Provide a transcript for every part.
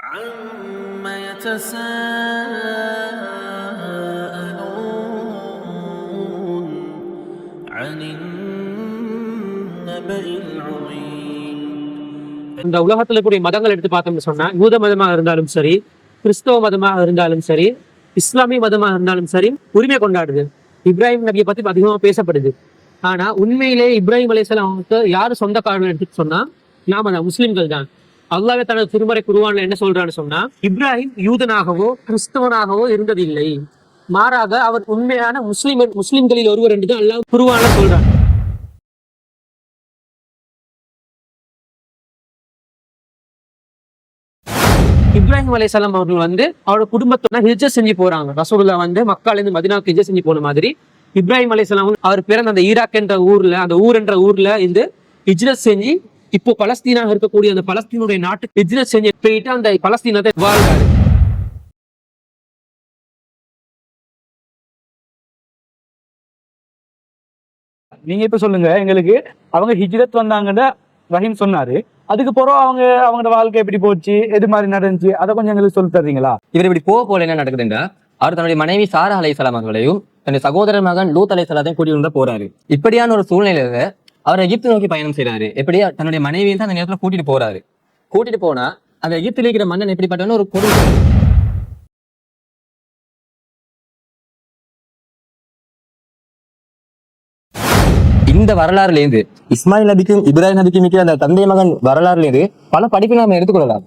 عَمَّ يَتَسَاءَلُونَ عَنِ النَّبَإِ الْعَظِيمِ. இந்த உலகத்துல கூடிய மதங்கள் எடுத்து பார்த்தோம்னு சொன்னா, யூத மதமாக இருந்தாலும் சரி, கிறிஸ்தவ மதமாக இருந்தாலும் சரி, இஸ்லாமிய மதமாக இருந்தாலும் சரி, உரிமை கொண்டாடுது. இப்ராஹிம் நபியை பத்தி அதிகமா பேசப்படுது. ஆனா உண்மையிலே இப்ராஹிம் அலைஹிஸ்ஸலாமுக்கு யாரு சொந்தக்காரர்கள் எடுத்து சொன்னா, நாம தான், முஸ்லிம்கள் தான். அல்லாஹ்வே தனது திருமறை குர்ஆன்ல என்ன சொல்றான்னு சொன்னா, இப்ராஹிம் யூதனாகவோ கிறிஸ்தவனாகவோ இருந்ததில்லை, மாறாக அவர் உண்மையான முஸ்லிம்களில் ஒருவர் என்று தான் அல்லாஹ் குர்ஆன்ல சொல்றான். இப்ராஹிம் அலைஹிஸ்ஸலாம் அவர்கள் அவரோட குடும்பத்தோட ஹிஜ்ரத் செஞ்சு போறாங்க. ரசூலுல்லாஹ் மக்கால இருந்து மதீனாவுக்கு ஹிஜ்ரத் செஞ்சு போன மாதிரி இப்ராஹிம் அலைஹிஸ்ஸலாம் அவர் பிறந்த அந்த ஈராக் என்ற ஊர்ல, அந்த ஊர் என்ற ஊர்ல இருந்து ஹிஜ்ரத் செஞ்சு இப்போ பலஸ்தீனாக இருக்கக்கூடிய அந்த பலஸ்தீனுடைய நாட்டுக்கு ஹிஜ்ரத் செஞ்சு போயிட்டு அந்த பலஸ்தீனத்தை வாழ்றாரு. நீங்க இப்ப சொல்லுங்க எங்களுக்கு, அவங்க ஹிஜ்ரத் வந்தாங்கன்னு ரஹீம் சொன்னாரு. அதுக்கு பிறகு அவங்களோட வாழ்க்கை எப்படி போச்சு, எது மாதிரி நடந்துச்சு, அதை கொஞ்சம் எங்களுக்கு சொல்லி தர்றீங்களா? இவர் இப்படி போல என்ன நடக்குதுன்றா, அவர் தன்னுடைய மனைவி சாரா அலைஹிஸ்ஸலாம் அவர்களையும் தன்னுடைய சகோதரர் மகன் லூத் அலைஹிஸ்ஸலாத்தையும் கூட்டிட்டு போறாரு. இப்படியான ஒரு சூழ்நிலையில அவர் எகிப்து நோக்கி பயணம் செய்யறாரு. எப்படியா தன்னுடைய மனைவியும் தான் அந்த நேரத்துல கூட்டிட்டு போறாரு. கூட்டிட்டு போனா அந்த எகிப்தில் இருக்கிற மன்னன் எப்படிப்பட்டவன்னு ஒரு கொடுமை. இந்த வரலாறுல இருந்து இஸ்மாயில் நபிக்கும் இப்ராஹிம் நபிக்கும் மிக்க அந்த தந்தை மகன் வரலாறுல இருந்து பல படிப்பு நாம எடுத்துக்கொள்ளலாம்.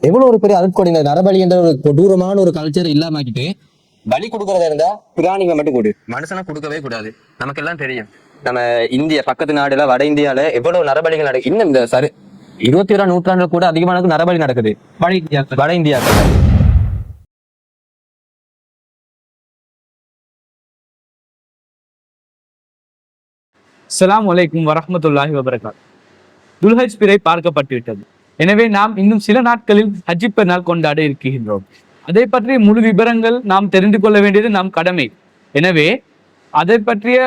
எவ்வளவு ஒரு பெரிய அருட்கொடை, இந்த நரபலி என்ற ஒரு கொடூரமான ஒரு கல்ச்சர் இல்லாமக்கிட்டு பலி கொடுக்கறதா இருந்தா பிராணிங்க மட்டும் கொடு, மனுஷனா கொடுக்கவே கூடாது. நமக்கு எல்லாம் தெரியும், நம்ம இந்திய பக்கத்து நாடுல வட இந்தியால எவ்வளவு நரபலிகள் நடக்குது. இன்னும் இந்த 21ஆம் நூற்றாண்டுல கூட அதிகமான நரபலி நடக்குது வட இந்தியாக்கள். அஸ்ஸலாமு அலைக்கும் வரஹ்மத்துல்லாஹி வபரகாத்துஹு. துல்ஹஜ் பிறை பார்க்கப்பட்டு விட்டது. எனவே நாம் இன்னும் சில நாட்களில் ஹஜ் பெருநாள் கொண்டாட இருக்கின்றோம். அதை பற்றிய முழு விவரங்கள் நாம் தெரிந்து கொள்ள வேண்டியது நம் கடமை. எனவே அதை பற்றிய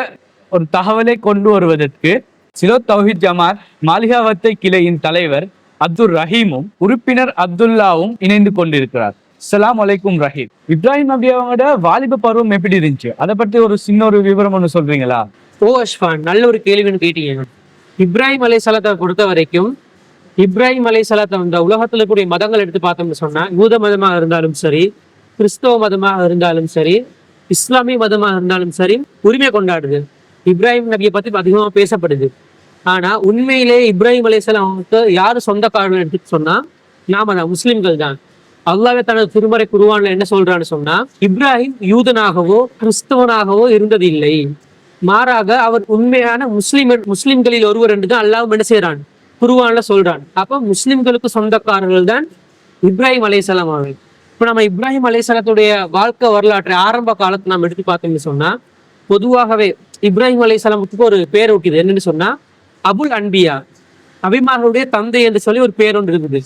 ஒரு தகவலை கொண்டு வருவதற்கு சிலோத் தௌஹீத் ஜமாத் மாலிகாவத்தை கிளையின் தலைவர் அப்துல் ரஹீமும் உறுப்பினர் அப்துல்லாவும் இணைந்து கொண்டிருக்கிறார். அஸ்ஸலாமு அலைக்கும் ரஹீம். இப்ராஹிம் நபி அவங்களோட வாலிப பருவம் எப்படி இருந்துச்சு, அதை பற்றி ஒரு சின்ன ஒரு விவரம் ஒன்று சொல்றீங்களா? ஓ அஷ்ஃபான், நல்ல ஒரு கேள்வின்னு கேட்டீங்க. இப்ராஹிம் அலைஹிஸ்ஸலாத்தை பொறுத்த வரைக்கும், இப்ராஹிம் அலைஹிஸ்ஸலாத்தை இந்த உலகத்துல கூடிய மதங்கள் எடுத்து பார்த்தோம்னு சொன்னா, யூத மதமாக இருந்தாலும் சரி, கிறிஸ்தவ மதமாக இருந்தாலும் சரி, இஸ்லாமிய மதமாக இருந்தாலும் சரி, உரிமை கொண்டாடுது. இப்ராஹிம் நபியை பத்தி அதிகமா பேசப்படுது. ஆனா உண்மையிலே இப்ராஹிம் அலைஹிஸ்ஸலாமுக்கு யாரு சொந்தக்காரர்கள் எடுத்து சொன்னா, நாம தான், முஸ்லிம்கள் தான். அல்லாஹ்வே தனது திருமறை குர்ஆன்ல என்ன சொல்றான்னு சொன்னா, இப்ராஹிம் யூதனாகவோ கிறிஸ்தவனாகவோ இருந்ததில்லை, மாறாக அவர் உண்மையான முஸ்லிம்களில் ஒருவர் என்று தான் அல்லாஹ் என்ன செய்யறான், குர்ஆன்ல சொல்றான். அப்ப முஸ்லிம்களுக்கு சொந்தக்காரர்கள் தான் இப்ராஹிம் அலைஹிஸ்ஸலாம் அவர்கள். இப்ப நம்ம இப்ராஹிம் அலைஹிஸ்ஸலாத்துடைய வாழ்க்கை வரலாற்றை ஆரம்ப காலத்தை நம்ம எடுத்து பார்த்தோம்னு சொன்னா, பொதுவாகவே இப்ராஹிம் அலைஹிஸ்ஸலாமுக்கு ஒரு பேர் இருக்குது. என்னன்னு சொன்னா, அபுல் அன்பியா, நபிமார்களுடைய தந்தை என்று சொல்லி ஒரு பேர் ஒன்று இருக்குது.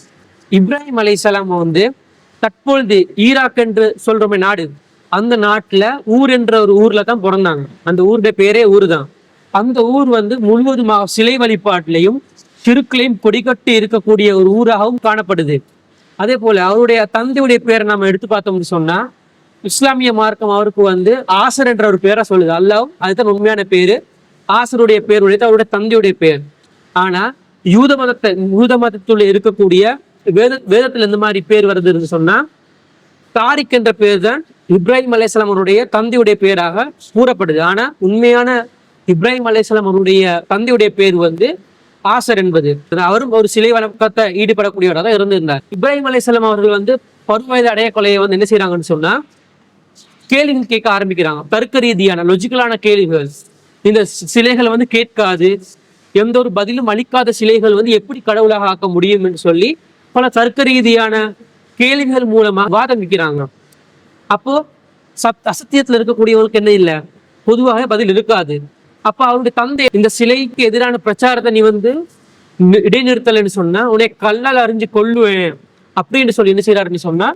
இப்ராஹிம் அலைஹிஸ்ஸலாம் தற்பொழுது ஈராக் என்று சொல்றோமே நாடு, அந்த நாட்டுல ஊர் என்ற ஒரு ஊர்ல தான் பிறந்தாங்க. அந்த ஊருடைய பேரே ஊர் தான். அந்த ஊர் முழுவதுமாக சிலை வழிபாட்டிலையும் சிறுக்களையும் கொடிக்கட்டி இருக்கக்கூடிய ஒரு ஊராகவும் காணப்படுது. அதே போல அவருடைய தந்தையுடைய பேரை நம்ம எடுத்து பார்த்தோம்னு சொன்னா, இஸ்லாமிய மார்க்கம் அவருக்கு ஆசர் என்ற ஒரு பேரை சொல்லுது. அல்லாஹ் அதுதான் உண்மையான பேரு. ஆசருடைய பேர் உடையது அவருடைய தந்தையுடைய பேர். ஆனா யூத மதத்துல இருக்கக்கூடிய வேதத்துல இந்த மாதிரி பேர் வருதுன்னு சொன்னா, தாரிக் என்ற பேர் தான் இப்ராஹிம் அலைஹிஸ்ஸலாம் அவருடைய தந்தையுடைய பேராக கூறப்படுது. ஆனா உண்மையான இப்ராஹிம் அலைஹிஸ்ஸலாம் அவருடைய தந்தையுடைய பேர் ஆசர் என்பது. அவரும் ஒரு சிலை வணக்கத்தை ஈடுபடக்கூடியவராக தான் இருந்திருந்தார். இப்ராஹிம் அலைஹிஸ்ஸலாம் அவர்கள் பருவ வயது அடைய கொலையை என்ன செய்யறாங்கன்னு சொன்னா, கேள்விகள் கேட்க ஆரம்பிக்கிறாங்க. தர்க்க ரீதியான லொஜிக்கலான கேள்விகள். இந்த சிலைகள் கேட்காது, எந்த ஒரு பதிலும் அளிக்காத சிலைகள் எப்படி கடவுளாக ஆக்க முடியும் என்று சொல்லி பல தர்க்க ரீதியான கேள்விகள் மூலமா வாதம் வைக்கிறாங்க. அப்போ அசத்தியத்துல இருக்கக்கூடியவங்களுக்கு என்ன இல்லை, பொதுவாக பதில் இருக்காது. அப்ப அவருடைய தந்தை இந்த சிலைக்கு எதிரான பிரச்சாரத்தை நீ இடைநிறுத்தலைன்னு சொன்னா, உன்னை கல்லால் அறிஞ்சு கொள்ளுவேன் அப்படின்னு சொல்லி என்ன செய்யறாருன்னு சொன்னா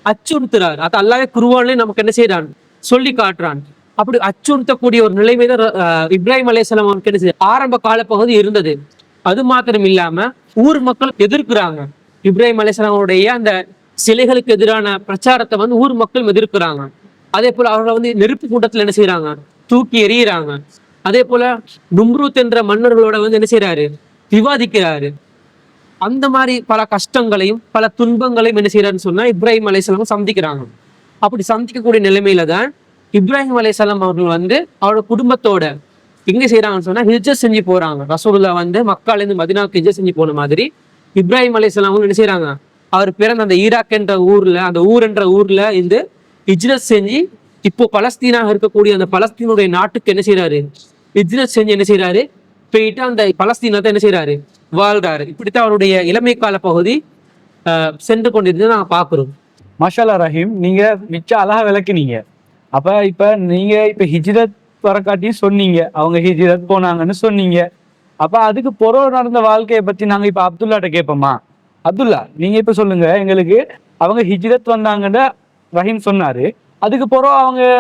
அச்சுறுத்துறாரு. அது அல்லாஹ்வே குர்ஆன்லயே நமக்கு என்ன செய்யறான், சொல்லி காட்டுறான். அப்படி அச்சுறுத்தக்கூடிய ஒரு நிலைமை தான் இப்ராஹிம் அலைஹிஸ்ஸலாம் அவனுக்கு என்ன செய்ய ஆரம்ப காலப்பகுதி இருந்தது. அது மாத்திரம் இல்லாம ஊர் மக்கள் எதிர்க்கிறாங்க. இப்ராஹிம் அலைஹிஸ்ஸலாமுடைய அந்த சிலைகளுக்கு எதிரான பிரச்சாரத்தை வந்து ஊர் மக்கள் எதிர்க்கிறாங்க. அதே போல அவர்களை வந்து நெருப்பு கூட்டத்துல என்ன செய்யறாங்க, தூக்கி எறிகிறாங்க. அதே போல நும்ரூத் என்ற மன்னர்களோட வந்து என்ன செய்யறாரு, விவாதிக்கிறாரு. அந்த மாதிரி பல கஷ்டங்களையும் பல துன்பங்களையும் என்ன செய்யறாருன்னு சொன்னா இப்ராஹிம் அலைஹிஸ்ஸலாம் சந்திக்கிறாங்க. அப்படி சந்திக்கக்கூடிய நிலைமையில தான் இப்ராஹிம் அலைஹிஸ்ஸலாம் அவர்கள் வந்து அவரோட குடும்பத்தோட எங்க செய்யறாங்கன்னு சொன்னா ஹிஜ்ரத் செஞ்சு போறாங்க. ரசூலுல்லாஹ் வந்து மக்கால இருந்து மதீனாவுக்கு ஹிஜ்ரத் செஞ்சு போன மாதிரி இப்ராஹிம் அலைஹிஸ்ஸலாம் என்ன செய்யறாங்க, அவர் பிறந்த அந்த ஈராக் என்ற ஊர்ல, அந்த என்ற ஊர்ல இருந்து ஹிஜ்ரத் செஞ்சு இப்போ பலஸ்தீனாக இருக்கக்கூடிய அந்த பலஸ்தீனுடைய நாட்டுக்கு என்ன செய்யறாரு, ஹிஜ்ரத் செஞ்சு என்ன செய்யறாரு, போயிட்டு அந்த பலஸ்தீனத்தை என்ன செய்யறாரு, வாழ்றாரு. இப்படித்தான் அவருடைய இளமை கால பகுதி சென்று கொண்டிருந்து நாங்க பாக்குறோம். மாஷால்லா ரஹீம், நீங்க மிச்ச அழகா விளக்குனீங்க. இப்ப நீங்க ஹிஜ்ரத் வரக்காட்டி சொன்னீங்க, அவங்க ஹிஜ்ரத் போனாங்கன்னு சொன்னீங்க. அதுக்கு நடந்த வாழ்க்கையை பத்தி நாங்க இப்ப அப்துல்லாட்ட கேட்போமா? அப்துல்லா, நீங்க இப்ப சொல்லுங்க எங்களுக்கு. அவங்க ஹிஜ்ரத் வந்தாங்கன்னு ரஹீம் சொன்னாரு, அதுக்கு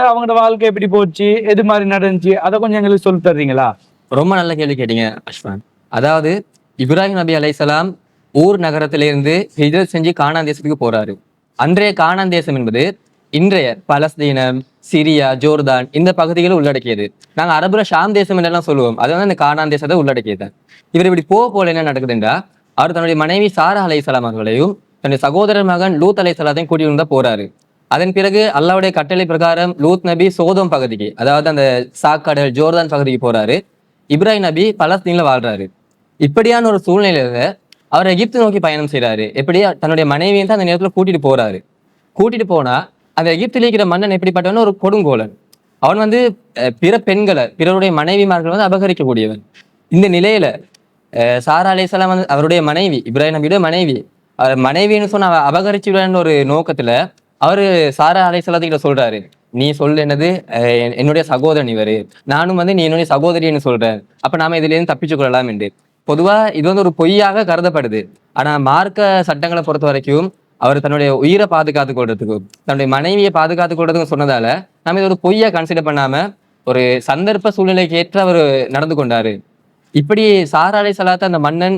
அவங்களோட வாழ்க்கை எப்படி போச்சு, எது மாதிரி நடந்துச்சு, அதை கொஞ்சம் எங்களுக்கு சொல்லி தர்றீங்களா? ரொம்ப நல்ல கேள்வி கேட்டீங்க அஷ்வான். அதாவது இப்ராஹிம் நபி அலைஹிஸ்ஸலாம் ஊர் நகரத்திலிருந்து ஹிஜ்ரத் செஞ்சு கானான் தேசத்துக்கு போறாரு. அன்றைய கானான் தேசம் என்பது இன்றைய பலஸ்தீனம், சிரியா, ஜோர்தான் இந்த பகுதிகளை உள்ளடக்கியது. நாங்க அரபுல ஷாம் தேசம் என்றெல்லாம் சொல்லுவோம். அது வந்து இந்த கானான் தேசத்தை உள்ளடக்கியது. இவர் இப்படி போல என்ன நடக்குதுன்றா, அவர் தன்னுடைய மனைவி சாரா அலைஹிஸ்ஸலாம் அவர்களையும் தன்னுடைய சகோதரர் மகன் லூத் அலைஹிஸ்ஸலாத்தையும் கூட்டிட்டு தான் போறாரு. அதன் பிறகு அல்லாஹ்வுடைய கட்டளை பிரகாரம் லூத் நபி சோதோம் பகுதிக்கு, அதாவது அந்த சாக்கடல் ஜோர்தான் பகுதிக்கு போறாரு. இப்ராஹிம் நபி பலஸ்தீன்ல வாழ்றாரு. இப்படியான ஒரு சூழ்நிலையில அவர் எகிப்து நோக்கி பயணம் செய்யறாரு. எப்படி தன்னுடைய மனைவியை தான் அந்த நேரத்துல கூட்டிட்டு போறாரு. கூட்டிட்டு போனா அந்த எகிப்தில் இருக்கிற மன்னன் எப்படிப்பட்டவன், ஒரு கொடுங்கோலன். அவன் வந்து பிற பெண்களை, பிறருடைய மனைவிமார்கள் வந்து அபகரிக்கக்கூடியவன். இந்த நிலையில சாரா அலைஹிஸ்ஸலாம் வந்து அவருடைய மனைவி, இப்ராஹிம் நபியோட மனைவின்னு சொன்ன அபகரிச்சு விட ஒரு நோக்கத்துல அவரு சாரா அலைஹிஸ்ஸலாத்திட்ட சொல்றாரு, நீ சொல்லு என்னது, என்னுடைய சகோதரன் இவரு, நானும் வந்து நீ என்னுடைய சகோதரின்னு சொல்றேன், அப்ப நாம இதுல இருந்து தப்பிச்சு கொள்ளலாம் என்று. பொதுவா இது வந்து ஒரு பொய்யாக கருதப்படுது. ஆனா மார்க்க சட்டங்களை பொறுத்த வரைக்கும் அவர் தன்னுடைய உயிரை பாதுகாத்துக் கொள்றதுக்கும் தன்னுடைய மனைவியை பாதுகாத்துக் கொள்றதுக்கும் சொன்னதால நம்ம இதை ஒரு பொய்யா கன்சிடர் பண்ணாம ஒரு சந்தர்ப்ப சூழ்நிலைக்கு ஏற்ற அவர் நடந்து கொண்டாரு. இப்படி சாரா அலைஹிஸ்ஸலாத்தை அந்த மன்னன்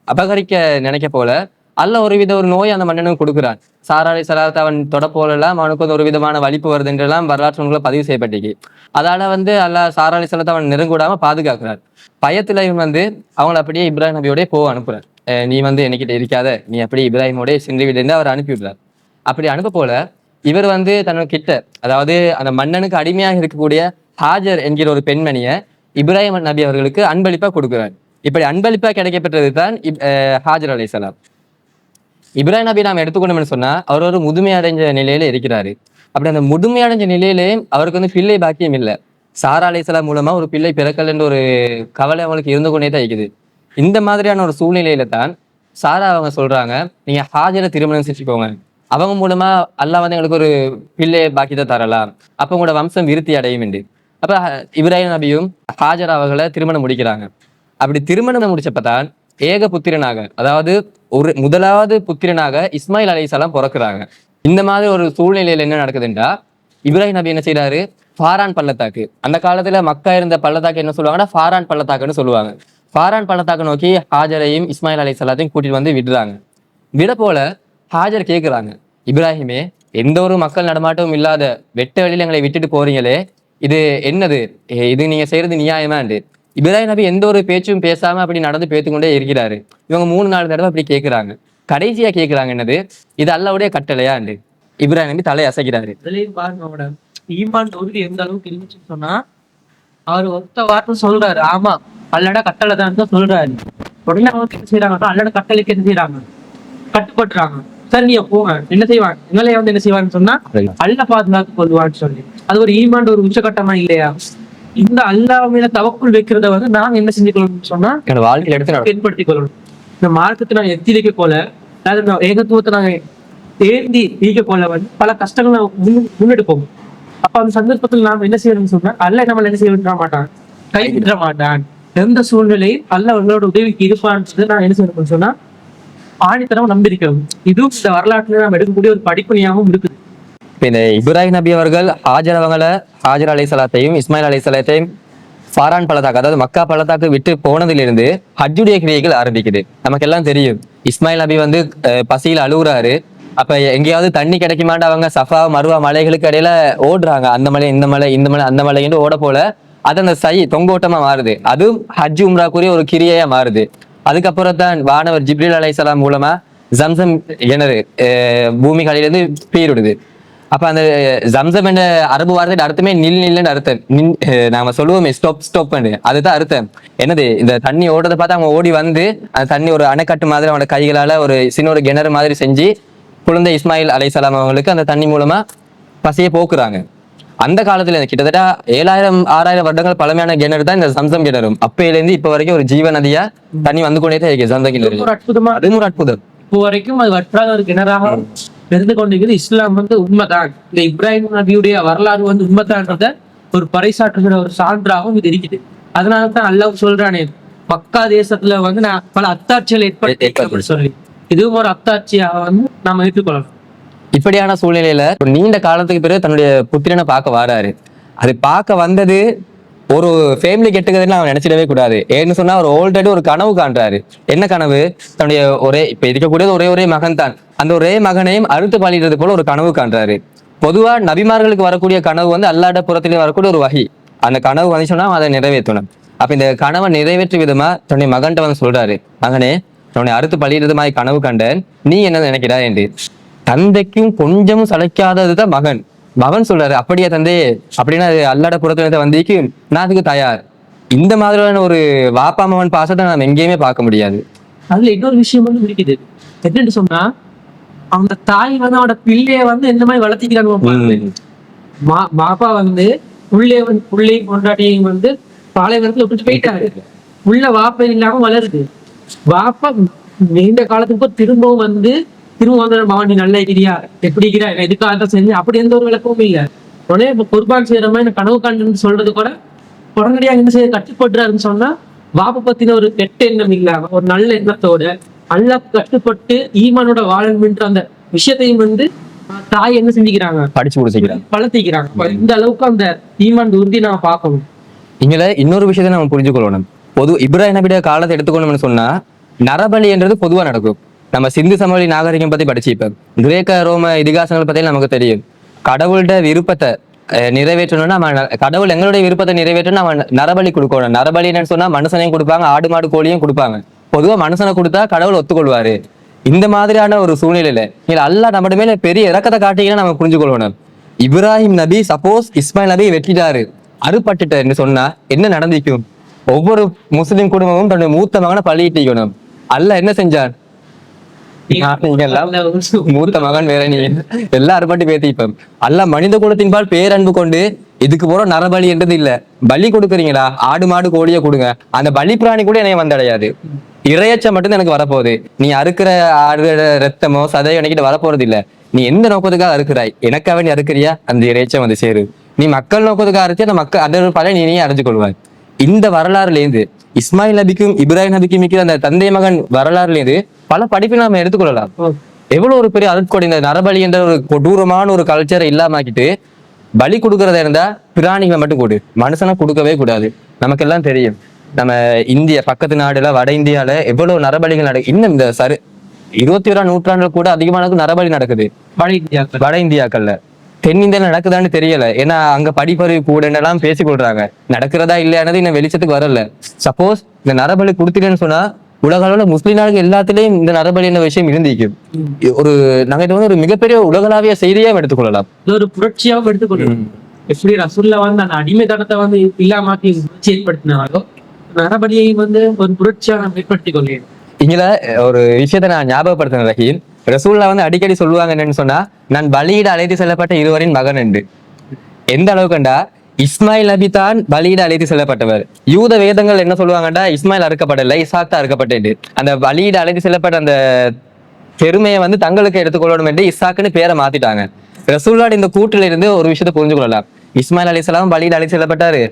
அபகரிக்க நினைக்க போல அல்லாஹ் ஒரு நோய் அந்த மன்னனுக்கு கொடுக்குறான். சாரா அலைஹிஸ்ஸலாத்தை அவன் தொடப்போலாம் அவனுக்கு வந்து ஒரு விதமான வலிப்பு வருது என்றெல்லாம் வரலாற்று நூல்களை பதிவு செய்யப்பட்டிருக்கு. அதால வந்து அல்லாஹ் சாரா அலைஹிஸ்ஸலாத்தை அவன் நெருங்கூடாம பாதுகாக்கிறார். பயத்துல இவன் வந்து அவங்களை அப்படியே இப்ராஹிம் நபியோட அனுப்புறார். நீ வந்து என்கிட்ட இருக்காத, நீ அப்படி இப்ராஹிமோட சென்று விட்டு அவர் அனுப்பி விடுறார். அப்படி அனுப்ப போல இவர் வந்து தன்னோட கிட்ட, அதாவது அந்த மன்னனுக்கு அடிமையாக இருக்கக்கூடிய ஹாஜர் என்கிற ஒரு பெண்மணியை இப்ராஹிம் நபி அவர்களுக்கு அன்பளிப்பா கொடுக்குறார். இப்படி அன்பளிப்பா கிடைக்கப்பட்டது தான் ஹாஜர் அலைஹிஸ்ஸலாம். இப்ராஹிம் நபி நாம் எடுத்துக்கொண்டோம்னு சொன்னா அவர் ஒரு முதுமை அடைஞ்ச நிலையில இருக்கிறாரு. அப்படி அந்த முதுமை அடைஞ்ச நிலையிலே அவருக்கு வந்து பிள்ளை பாக்கியம் இல்லை. சாரா அலைஹிஸ்ஸலாம் மூலமா ஒரு பிள்ளை பிறக்கல் என்ற ஒரு கவலை அவங்களுக்கு இருந்து கொண்டே தான் இருக்குது. இந்த மாதிரியான ஒரு சூழ்நிலையில தான் சாரா அவங்க சொல்றாங்க, நீங்க ஹாஜரை திருமணம் செஞ்சுக்கோங்க, அவங்க மூலமா அல்லாஹ் வந்து எங்களுக்கு ஒரு பிள்ளை பாக்கியத்தை தரலாம், அப்ப உங்களோட வம்சம் விருத்தி அடையும் என்று. அப்ப இப்ராஹிம் நபியும் ஹாஜர் அவர்களை திருமணம் முடிக்கிறாங்க. அப்படி திருமணம் முடிச்சப்பதான் ஏக புத்திரனாக, அதாவது முதலாவது புத்திரனாக இஸ்மாயில் அலைஹிஸ்ஸலாம் பிறக்கிறாங்க. இந்த மாதிரி ஒரு சூழ்நிலையில என்ன நடக்குதுன்றா, இப்ராஹிம் நபி என்ன செய்யறாரு, ஃபாரான் பள்ளத்தாக்கு, அந்த காலத்துல மக்கா இருந்த பள்ளத்தாக்கு என்ன சொல்லுவாங்கன்னா ஃபாரான் பள்ளத்தாக்குன்னு சொல்லுவாங்க. ஃபாரான் பள்ளத்தாக்கு நோக்கி ஹாஜரையும் இஸ்மாயில் அலைஹிஸ்ஸலாத்தையும் கூட்டிட்டு வந்து விடுறாங்க. விட போல ஹாஜர் கேட்குறாங்க, இப்ராஹிமே, எந்த ஒரு மக்கள் நடமாட்டமும் இல்லாத வெட்ட வெளியில எங்களை விட்டுட்டு போறீங்களே, இது என்னது, இது நீங்க செய்யறது நியாயமாண்டு. இப்ராஹிம் நபி எந்த ஒரு பேச்சும் பேசாம அப்படி நடந்து பேத்துக்கொண்டே இருக்கிறாரு. இவங்க 3-4 தடவை அப்படி கேட்கிறாங்க. கடைசியா கேட்கிறாங்க, என்னது, இது அல்லாஹ்வுடைய கட்டளையாண்டு. இப்ராஹிம் நபி தலையை அசைக்கிறாரு. அதுலயும் பாருங்க ஈமான் உறுதி எந்த அளவுக்கு இருந்துச்சுன்னு சொன்னா, அவர் ஒத்த வார்த்தை சொல்றாரு, ஆமா அல்லட கட்டளை தான் சொல்றாரு. உடனே அவங்க என்ன செய்யறாங்கன்னா அல்லட கட்டளைக்கு என்ன செய்யறாங்க, கட்டுப்பட்டுறாங்க. சரி நீங்க போங்க, என்ன செய்வாங்க, எங்களைய வந்து என்ன செய்வான்னு சொன்னா அல்ல பாதுகாத்து கொள்வான்னு சொல்லி, அது ஒரு ஈமான் ஒரு உச்சகட்டமா இல்லையா? இந்த அல்லாஹ் மேல தவக்குள் வைக்கிறத வந்து நாங்க என்ன செஞ்சுக்கணும்னு சொன்னா வாழ்க்கையில எடுத்து பயன்படுத்திக் கொள்ளணும். இந்த மார்க்கத்தை நாங்க எத்திரிக்க கொள்ள, அதாவது ஏகத்துவத்தை நாங்க ஏந்தி ஈக்க கொள்ள வந்து பல கஷ்டங்கள் நாங்க முன்னெடுப்போம். அப்ப அந்த சந்தர்ப்பத்தில் நாம என்ன செய்யணும்னு சொன்னா அல்லாஹ் நம்மள என்ன செய்ய விட மாட்டான், கைவிட மாட்டான். எந்த சூழ்நிலையில் அல்லாஹ் அவங்களோட உதவிக்கு இருப்பான்னு நான் என்ன செய்யணும்னு சொன்னா ஆணித்தரம் நம்பியிருக்கிறோம். இதுவும் இந்த வரலாற்றுல நம்ம எடுக்கக்கூடிய ஒரு படிப்பணியாகவும் இருக்குது. இந்த இப்ராஹிம் நபி அவர்கள் ஹாஜர் அலைஹிஸ்ஸலாத்தையும் இஸ்மாயில் அலைஹிஸ்ஸலாத்தையும் ஃபாரான் பள்ளத்தாக்கு, அதாவது மக்கா பள்ளத்தாக்கு விட்டு போனதிலிருந்து ஹஜ்ஜுடைய கிரியைகள் ஆரம்பிக்குது. நமக்கு எல்லாம் தெரியும், இஸ்மாயில் நபி வந்து பசியில் அழுகுறாரு. அப்ப எங்கேயாவது தண்ணி கிடைக்குமாண்டு அவங்க சஃபா மருவா மலைகளுக்கு இடையில ஓடுறாங்க. அந்த மலை இந்த மலை இந்த மலை அந்த மலை என்று ஓட போல அது அந்த தொங்கோட்டமா மாறுது. அதுவும் ஹஜ் உம்ராக்குரிய ஒரு கிரியையா மாறுது. அதுக்கப்புறம் தான் வானவர் ஜிப்ரீல் அலைஹிஸ்ஸலாம் மூலமா ஜம்சம் கிணறு பூமிகளிலிருந்து பீரிடுது. அப்ப அந்த ஜம்சம் என்ற அரபு வார்த்தை அர்த்தமே நில்லுன்னு அர்த்தம். நாம சொல்லுவோமே ஸ்டாப் ஸ்டாப் அதுதான் அர்த்தம். என்னது இந்த தண்ணி ஓடுறதை பார்த்து அவங்க ஓடி வந்து அந்த தண்ணி ஒரு அணைக்கட்டு மாதிரி அவனோட கைகளால ஒரு சின்ன ஒரு கிணறு மாதிரி செஞ்சு குழந்தை இஸ்மாயில் அலைஹிஸ்ஸலாம் அவங்களுக்கு அந்த தண்ணி மூலமா பசியை போக்குறாங்க. அந்த காலத்துல கிட்டத்தட்ட 7000-6000 வருடங்கள் பழமையான கிணறு தான் இந்த சம்சம் கிணறும். அப்பையிலேருந்து இப்ப வரைக்கும் ஒரு ஜீவ நதியா தண்ணி வந்து கொண்டே தான் இருக்கு சம்சம் கிணறு. அதுவும் ஒரு அற்புதம். இப்போ வரைக்கும் அது வற்றாத ஒரு கிணறாக இருந்து கொண்டிருக்கிறது. இஸ்லாம் உண்மைதான். இந்த இப்ராஹிம் நபியுடைய வரலாறு உண்மைதான்றத ஒரு பறைசாற்றுகிற ஒரு சான்றாகவும் இது இருக்குது. அதனாலதான் அல்லாஹ் சொல்றானே மக்கா தேசத்துல நான் பல அத்தாட்சிகள் ஏற்படுத்தி சொல்லி இதுவும் ஒரு அத்தாட்சியாக நாம ஏற்றுக்கொள்ளணும். இப்படியான சூழ்நிலையில ஒரு நீண்ட காலத்துக்கு பிறகு தன்னுடைய புத்திரனை பார்க்க வராரு. அது பார்க்க வந்தது ஒரு ஃபேமிலி கெட்டுக்கிறதுன்னு அவன் நினைச்சிடவே கூடாது. ஏன்னு சொன்னா அவர் ஆல்ரெடி ஒரு கனவு காண்றாரு. என்ன கனவு? தன்னுடைய இப்ப இருக்கக்கூடியது ஒரே மகன் தான். அந்த ஒரே மகனையும் அறுத்து பலிடுறது போல ஒரு கனவு காண்றாரு. பொதுவா நபிமார்களுக்கு வரக்கூடிய கனவு அல்லாஹ்வுடைய புறத்திலே வரக்கூடிய ஒரு வகை. அந்த கனவு வந்துச்சுன்னா அதை நிறைவேற்றணும். அப்ப இந்த கனவை நிறைவேற்ற விதமா தன்னுடைய மகன்கிட்ட சொல்றாரு, மகனே தன்னுடைய அறுத்து பலிடுறது மாதிரி கனவு கண்டேன், நீ என்ன நினைக்கிறா என்று. தந்தைக்கும் கொஞ்சமும் சளைக்காததுதான் மகன் சொல்றாரு, அப்படியே தந்தை அப்படின்னா அது அல்லாட புறத்துல வந்திக்கு நான் அதுக்கு தயார். இந்த மாதிரியான ஒரு வாப்பா மகன் பாசத்தை நம்ம எங்கேயுமே பார்க்க முடியாது. அதுல இன்னொரு விஷயம் இருக்குது. என்னன்னு சொன்னா அவங்க தாய் அவனோட பிள்ளைய எந்த மாதிரி வளர்த்திக்கிறாங்க. பாப்பா புள்ளையும் கொண்டாட்டியும் பாலைவனத்துல விட்டுட்டு போயிட்டாரு. உள்ள வாப்பா இல்லாம வளருது. வாப்பா நீண்ட காலத்துக்கு திரும்பவும் மகன் நீ நல்லா இருக்கிறியா, எப்படி இருக்கிறா, எதுக்காக செஞ்சு அப்படி எந்த ஒரு விளக்கமும் இல்லை. உடனே இப்ப குர்பான் செய்யற மாதிரி கனவு காண்டுன்னு சொல்றது கூட உடனடியாக என்ன செய்ய கட்டுப்படுறாருன்னு சொன்னா வாப்பை பத்தின ஒரு கெட்ட எண்ணம் இல்லாம ஒரு நல்ல எண்ணத்தோட அல்லாஹ் கட்டுப்பட்டு ஈமானோட வாழணும்ன்ற அந்த விஷயத்தையும் தாய் என்ன செஞ்சுக்கிறாங்க, வளர்த்திக்கிறாங்க. இந்த அளவுக்கு அந்த ஈமான் உறுதி நாம பார்க்கணும். இங்க இன்னொரு விஷயத்த நம்ம புரிஞ்சுக்கொள்ளணும். இப்ராஹிம் நபியுடைய காலத்தை எடுத்துக்கணும்னு சொன்னா நரபலி என்றது பொதுவா நடக்கும். நம்ம சிந்து சமவெளி நாகரிகம் பத்தி படிச்சுப்போம். கிரேக்க ரோம இதிகாசங்கள் பத்தி நமக்கு தெரியும். கடவுளோட விருப்பத்தை நிறைவேற்றணும்னா கடவுள் எங்களுடைய விருப்பத்தை நிறைவேற்றணும் அவன் நரபலி கொடுக்கணும். நரபலின்னு சொன்னா மனுஷனையும் கொடுப்பாங்க, ஆடு மாடு கோழியும் கொடுப்பாங்க. பொதுவா மனுஷனை கொடுத்தா கடவுள் ஒத்துக்கொள்வாரு. இந்த மாதிரியான ஒரு சூழ்நிலையில அல்லாஹ் நம்ம மேல பெரிய இறக்கத்தை காட்டிங்கன்னா நம்ம புரிஞ்சுக்கொள்ளணும். இப்ராஹிம் நபி சப்போஸ் இஸ்மாயில் நபி வெற்றிட்டாரு, அறுபட்டுட்டாருன்னு சொன்னா என்ன நடந்திக்கும்? ஒவ்வொரு முஸ்லிம் குடும்பமும் தன்னுடைய மூத்த மகனை பலியிட்டிக்கணும். அல்லாஹ் என்ன செஞ்சான்? மூத்த மகன் வேற நீ எல்லாரும் பாட்டு பேத்திப்போம். அல்ல மனித குலத்தின்பால் பேரன்பு கொண்டு இதுக்கு போற நரபலி என்றது இல்ல. பலி கொடுக்குறீங்களா, ஆடு மாடு கோழிய கொடுங்க, அந்த பலி பிராணி கூட என்னைய வந்தடையாது. இறையச்சம் மட்டும் எனக்கு வரப்போகுது. நீ அறுக்கிற ஆடு ரத்தமோ சதையோ எனக்கு வரப்போறது இல்ல. நீ எந்த நோக்கத்துக்காக அறுக்கிறாய், எனக்காக நீ அறுக்கிறியா, அந்த இறையச்சம் சேரு. நீ மக்கள் நோக்கத்துக்காக அறுத்தியா அந்த மக்கள் அதோட பல நீ அறிஞ்சு கொள்வாய். இந்த வரலாறுல இருந்து இஸ்மாயில் நபிக்கும் இப்ராஹிம் நபிக்கும் மிக்க அந்த தந்தை மகன் வரலாறுல இருந்து பல படிப்பை நாம எடுத்துக்கொள்ளலாம். எவ்வளவு ஒரு பெரிய அருட்கொடை. இந்த நரபலி என்ற ஒரு கொடூரமான ஒரு கல்ச்சரை இல்லாமக்கிட்டு பலி கொடுக்கறதா இருந்தா பிராணிகளை மட்டும் கொடு, மனுஷனை கொடுக்கவே கூடாது. நமக்கு எல்லாம் தெரியும், நம்ம இந்திய பக்கத்து நாடுல வட இந்தியால எவ்வளவு நரபலிகள் நடக்குது. இன்னும் இந்த 21ஆம் நூற்றாண்டுல கூட அதிகமான நரபலி நடக்குது வட இந்தியாக்கள்ல. தென்னிந்தியால நடக்குதான்னு தெரியல. ஏன்னா அங்க படிப்பறிவு கூட எல்லாம் பேசி கொள்றாங்க. நடக்கிறதா இல்லையானது இன்னும் வெளிச்சத்துக்கு வரல. சப்போஸ் இந்த நரபலி கொடுத்துட்டேன்னு சொன்னா உலக அளவுல முஸ்லிம் நாடுகள் எல்லாத்திலையும் இந்த நரபலி என்ற விஷயம் இருந்திக்கும். ஒரு நாங்க இது ஒரு மிகப்பெரிய உலகளாவிய செய்தியாவும் எடுத்துக்கொள்ளலாம், ஒரு புரட்சியாவும் எடுத்துக்கொள்ளலாம். எப்படி ரசூல்லா அந்த அடிமைத்தனத்தை இல்லாமக்கி ஏற்படுத்தினாலோ நரபலியை ஒரு புரட்சியா நம்ம ஏற்படுத்திக் கொள்ளேன். இங்க ஒரு விஷயத்த நான் ஞாபகப்படுத்தின ரஹீம், ரசூல்லா அடிக்கடி சொல்லுவாங்க என்னன்னு சொன்னா, நான் பலியிட அழைத்து செல்லப்பட்ட இருவரின் மகன் என்று. எந்த அளவுக்குண்டா இஸ்மாயில் நபி தான் பலியிட அழைத்து செல்லப்பட்டவர். யூத வேதங்கள் என்ன சொல்லுவாங்கடா, இஸ்மாயில் அறுக்கப்படல, இசாக் தான் அறுக்கப்பட்டது. அந்த பலியிட அழைத்து செல்லப்பட்ட அந்த பெருமையை தங்களுக்கு எடுத்துக்கொள்ளணும் என்று இசாக்குன்னு பேரை மாத்திட்டாங்க. ரசூல்லாட இந்த கூட்டில இருந்து ஒரு விஷயத்தை புரிஞ்சு கொள்ளலாம். இஸ்மாயில் அலிஸ்லாம் பலியிட அழைத்து செல்லப்பட்டாரு,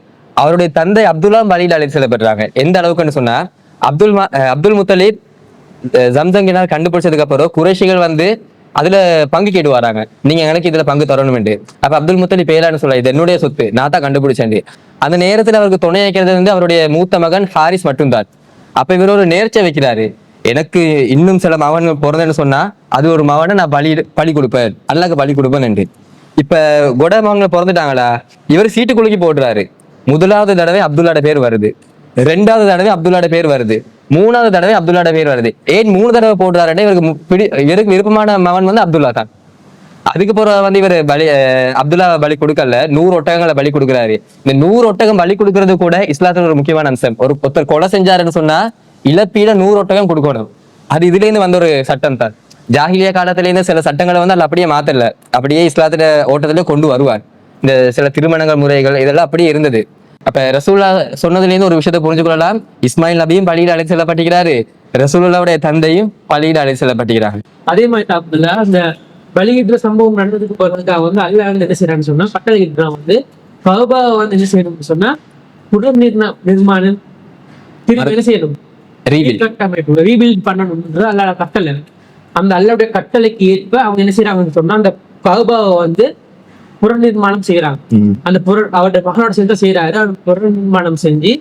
அவருடைய தந்தை அப்துல்லா பலியிட அழைத்து செல்லப்பட்டாங்க. எந்த அளவுக்குன்னு சொன்னா அப்துல் முத்தலீப் ஜம்சங்கினால் கண்டுபிடிச்சதுக்கு அப்புறம் குறைஷிகள் அதுல பங்கு கேட்டு வராங்க, நீங்க எனக்கு இதுல பங்கு தரணும்னு. அப்ப அப்துல் முத்தலீப் பேரான்னு சொல்ல, இது என்னுடைய சொத்து, நான் தான் கண்டுபிடிச்சேன். அந்த நேரத்துல அவருக்கு துணை வைக்கிறது அவருடைய மூத்த மகன் ஹாரிஸ் மட்டும்தான். அப்ப இவர் ஒரு நேர்ச்சை வைக்கிறாரு, எனக்கு இன்னும் சில மகன்கள் பிறந்தேன்னு சொன்னா அது ஒரு மகனை நான் பலி கொடுப்பேன், அல்லாஹ்க்கு பலி கொடுப்பேன். இப்ப கொட மகன்கள் பிறந்துட்டாங்களா, இவர் சீட்டு குலுக்கி போடுறாரு. முதலாவது தடவை அப்துல்லாட பேர் வருது, 2வது தடவை அப்துல்லாட பேர் வருது, 3வது தடவை அப்துல்லாட பேர் வருது. ஏன் 3 தடவை போடுறாருன்னா இவருக்கு விருப்பமான மகன் வந்து அப்துல்லா தான். அதுக்கு பிறகு வந்து இவர் அப்துல்லா பலி கொடுக்கல, 100 ஒட்டகங்களை பலி கொடுக்குறாரு. இந்த 100 ஒட்டகம் பலி கொடுக்கறது கூட இஸ்லாத்துல ஒரு முக்கியமான அம்சம். ஒருத்தர் கொலை செஞ்சாருன்னு சொன்னா இழப்பீட 100 ஒட்டகம் கொடுக்கணும். அது இதுல இருந்து வந்த ஒரு சட்டம் தான். ஜாஹிலியா காலத்துல இருந்து சில சட்டங்களை வந்து அப்படியே மாத்தல, அப்படியே இஸ்லாத்துல ஓட்டத்துல கொண்டு வருவார். இந்த சில திருமணங்கள் முறைகள் இதெல்லாம் அப்படியே இருந்தது. அப்ப ரசூல்லா சொன்னதுல இருந்து ஒரு விஷயத்தை புரிஞ்சு கொள்ளலாம். இஸ்மாயில் நபியும் பலியில அழைத்து செல்லப்பட்டிருக்கிறாரு, ரசூலுல்லாவுடைய தந்தையும் பலியில அழைத்து செல்லப்பட்டிருக்கிறாங்க. அதே மாதிரி அப்துல்லா அந்த பலியிடுற சம்பவம் நடந்ததுக்கு பிறகு வந்து அல்லாஹ் என்ன செய்யறான்னு சொன்னா கட்டளை வந்து கஅபாவை வந்து என்ன செய்யணும்னு சொன்னா புனர் நிர்மாணம் திருப்பி என்ன செய்யணும், ரீபில்ட் பண்ணணும்ன்றது அல்லாஹ் கட்டளை. அந்த அல்லாஹ்வுடைய கட்டளைக்கு ஏற்ப அவங்க என்ன செய்யறாங்கன்னு சொன்னா அந்த கஅபாவை வந்து புனர் நிர்மாணம் செய்யறாங்க. அந்த அவருடைய மகனோட சேர்ந்து செய்யறாரு. அவர் புனர் நிர்மாணம் செஞ்சு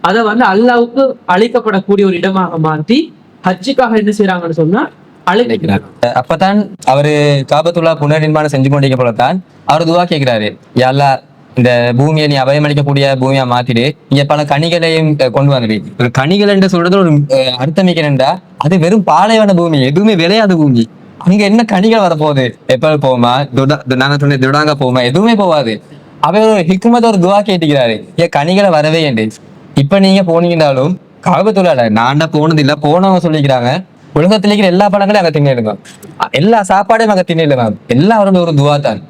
அதை வந்து அல்லாஹ்வுக்கு அழைக்கப்படக்கூடிய ஒரு இடமாக மாற்றி ஹஜ்ஜுக்காக என்ன செய்யறாங்கன்னு சொன்னா அழைக்கிறார். அப்பதான் அவரு காபத்துல்லா புனர் நிர்மாணம் செஞ்சு கொண்டிருக்க போலத்தான் அவர் துவா கேட்கிறாரு, யா அல்லாஹ் இந்த பூமியை நீ அபயமளிக்கக்கூடிய பூமியா மாத்திடு, இங்க பல கனிகளையும் கொண்டு வந்துடு. கனிகள் என்று சொல்றது ஒரு அர்த்தம் என்னண்டா, அது வெறும் பாலைவன பூமி, எதுவுமே விளையாத பூமி. அங்க என்ன கனிகள் வரப்போகுது, எப்பல் போமா, நாங்க சொன்ன துடாங்க போமா, எதுவுமே போவாது. அவர் ஒரு ஹிக்மத் ஒரு துவா கேட்டுக்கிறாரு, ஏன் கனிகளை வரவே என்று. இப்ப நீங்க போனீங்கன்னாலும் காபத்துள்ளால நான் போனது இல்ல, போனவங்க சொல்லிக்கிறாங்க உலகத்துல இருக்கிற எல்லா பழங்களையும் அங்க தின்னிடுங்க, எல்லா சாப்பாடையும் அங்க தின்னிடுங்க. எல்லாரோட ஒரு துவா தான்.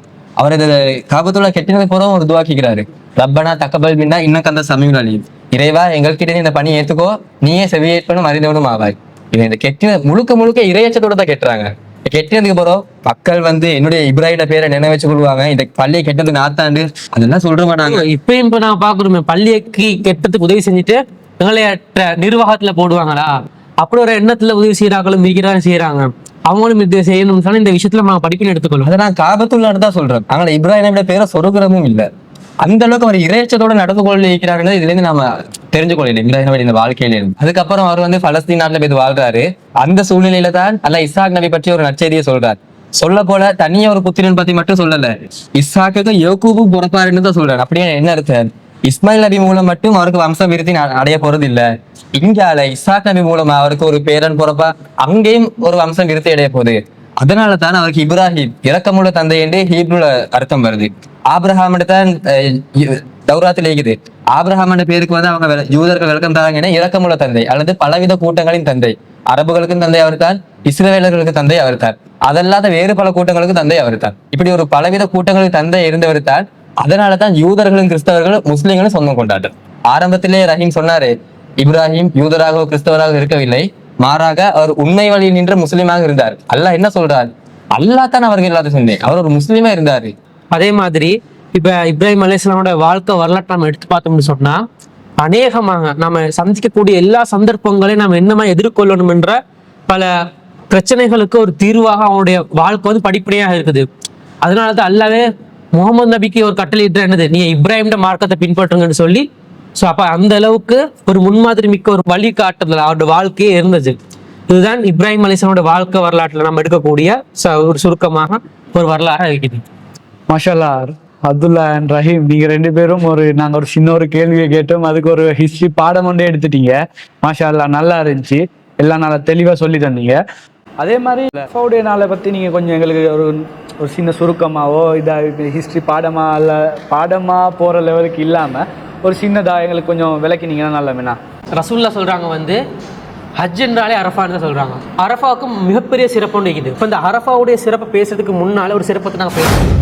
அவர் இந்த காபத்துல்லா கெட்டினது போறோம் ஒரு துவா கேட்கிறாரு, ரப்பனா தக்கபல் மின்னா இன்னும் அந்த சமீப அழியும், இறைவா எங்கள்கிட்ட இந்த பணியை ஏத்துக்கோ, நீயே செவியேற்பனும் அறிந்தவனும் ஆவாய். இவன் இந்த கெட்டின முழுக்க இறையச்சத்தோட தான் கெட்டுறாங்க. கெட்டினதுக்கு போறோம் மக்கள் வந்து என்னுடைய இப்ராஹிட பேரை நினைவச்சு கொள்வாங்க, இந்த பள்ளியை கெட்டது நாத்தாண்டு அதெல்லாம் சொல்ற மாட்டாங்க. இப்பயும் இப்ப நான் பாக்குறோமே பள்ளியைக்கு கெட்டதுக்கு உதவி செஞ்சுட்டு எங்களையற்ற நிர்வாகத்துல போடுவாங்களா, அப்படி ஒரு எண்ணத்துல உதவி செய்யறாங்களும் இருக்கிறாங்க செய்யறாங்க. அவங்களும் இது செய்யணும்னு சொன்னா இந்த விஷயத்துல நான் படிப்பில் எடுத்துக்கொள்ளும். அதை நான் காபத்துள்ளான்னு தான் சொல்றேன். ஆனால் இப்ராஹிமோட பேரை சொருகிறமும் இல்லை. அந்த அளவுக்கு அவர் இறையச்சத்தோட நடந்து கொள்ள இருக்கிறார்கள். இதுல இருந்து நாம தெரிஞ்சு கொள்ளல இப்ராஹிம் இந்த வாழ்க்கையில இருந்து. அதுக்கப்புறம் அவர் வந்து பலஸ்தீன் நாட்டுல போய் வாழ்றாரு. அந்த சூழ்நிலையில தான் அல்லாஹ் இஸ்ஹாக் நபி பற்றி ஒரு நற்செய்தியை சொல்றார். சொல்ல போல தனியா ஒரு புத்திரன் பத்தி மட்டும் சொல்லல, இஸ்ஹாக்கு யக்கூபும் பிறப்பாருன்னு தான் சொல்றாரு. அப்படியே என்ன அர்த்தம், இஸ்மாயில் நபி மூலம் மட்டும் அவருக்கு வம்ச விருத்தி அடைய போறது இல்ல, இங்கால இஸ்ஹாக் நபி மூலமா அவருக்கு ஒரு பேரன் பிறப்பா அங்கேயும் ஒரு வம்சம் விருத்தி அடைய போகுது. அதனால தான் அவருக்கு இப்ராஹிம் இரக்கமுள்ள தந்தை என்று ஹீப்ருல அர்த்தம் வருது. ஆபிரஹாம் தான் தௌராத்தில் இருக்குது. ஆபிரஹாம் பேருக்கு வந்து அவங்க யூதர்கள் விளக்கம் தராங்கன்னா இரக்கமுள்ள தந்தை அல்லது பலவித கூட்டங்களின் தந்தை. அரபுகளுக்கும் தந்தை அவர் தான், இஸ்ரவேலர்களுக்கு தந்தை அவர் தான், அதல்லாத வேறு பல கூட்டங்களுக்கு தந்தை அவர் தான். இப்படி ஒரு பலவித கூட்டங்களுக்கு தந்தை இருந்தவர் தான். அதனாலதான் யூதர்களும் கிறிஸ்தவர்களும் முஸ்லிம்களும் சொந்தம் கொண்டாட்டம். ஆரம்பத்திலே ரஹீம் சொன்னாரு, இப்ராஹிம் யூதராக கிறிஸ்தவராக இருக்கவில்லை, மாறாக அவர் உண்மை வழியில் நின்ற முஸ்லீமாக இருந்தார். அல்லாஹ் என்ன சொல்றார், அல்லாஹ் தான் அவர்கள் எல்லாத்தையும் சொன்னேன், அவர் ஒரு முஸ்லீமா இருந்தாரு. அதே மாதிரி இப்ப இப்ராஹிம் அலைஹிஸ்ஸலாமோட வாழ்க்கை வரலாற்றை நம்ம எடுத்து பார்த்தோம்னு சொன்னா அநேகமாக நம்ம சந்திக்கக்கூடிய எல்லா சந்தர்ப்பங்களையும் நம்ம என்னமா எதிர்கொள்ளணும் என்ற பல பிரச்சனைகளுக்கு ஒரு தீர்வாக அவனுடைய வாழ்க்கை வந்து படிப்படியாக இருக்குது. அதனாலதான் அல்லாவே முகமது நபிக்கு ஒரு கட்டளையிட்ட என்னது, நீ இப்ராஹிம் மார்க்கத்தை பின்பற்றுங்கன்னு சொல்லி. ஸோ அப்ப அந்த அளவுக்கு ஒரு முன்மாதிரி மிக்க ஒரு வழிகாட்டுதல் அவருடைய வாழ்க்கையே இருந்தது. இதுதான் இப்ராஹிம் அலைஹிஸ்ஸலாமோட வாழ்க்கை வரலாற்றுல நம்ம எடுக்கக்கூடிய ஒரு சுருக்கமாக ஒரு வரலாறு இருக்குது. மாஷா அல்லாஹ். அப்துல்லா அண்ட் ரஹீம், நீங்க 2 பேரும் நாங்க ஒரு சின்ன ஒரு கேள்வியை கேட்டோம், அதுக்கு ஒரு ஹிஸ்டரி பாடம் ஒன்றே எடுத்துட்டீங்க. மாஷா அல்லாஹ், நல்லா இருந்துச்சு, எல்லாம் நல்லா தெளிவா சொல்லி தந்தீங்க. அதே மாதிரி ஃபவுடே நாளை பத்தி நீங்க கொஞ்சம் எங்களுக்கு ஒரு சின்ன சுருக்கமாவோ இதாக ஹிஸ்டரி பாடமா போற லெவலுக்கு இல்லாம ஒரு சின்னதா எங்களுக்கு கொஞ்சம் விளக்கினீங்கன்னா நல்ல. ரசூல்லா சொல்றாங்க வந்து ஹஜ் என்றாலே அரஃபான்னு தான் சொல்றாங்க. அரஃபாவுக்கும் மிகப்பெரிய சிறப்பு இருக்குது. இப்போ இந்த அரஃபாவுடைய சிறப்பை பேசுறதுக்கு முன்னால ஒரு சிறப்பத்தை நாங்கள் பேசுறோம்.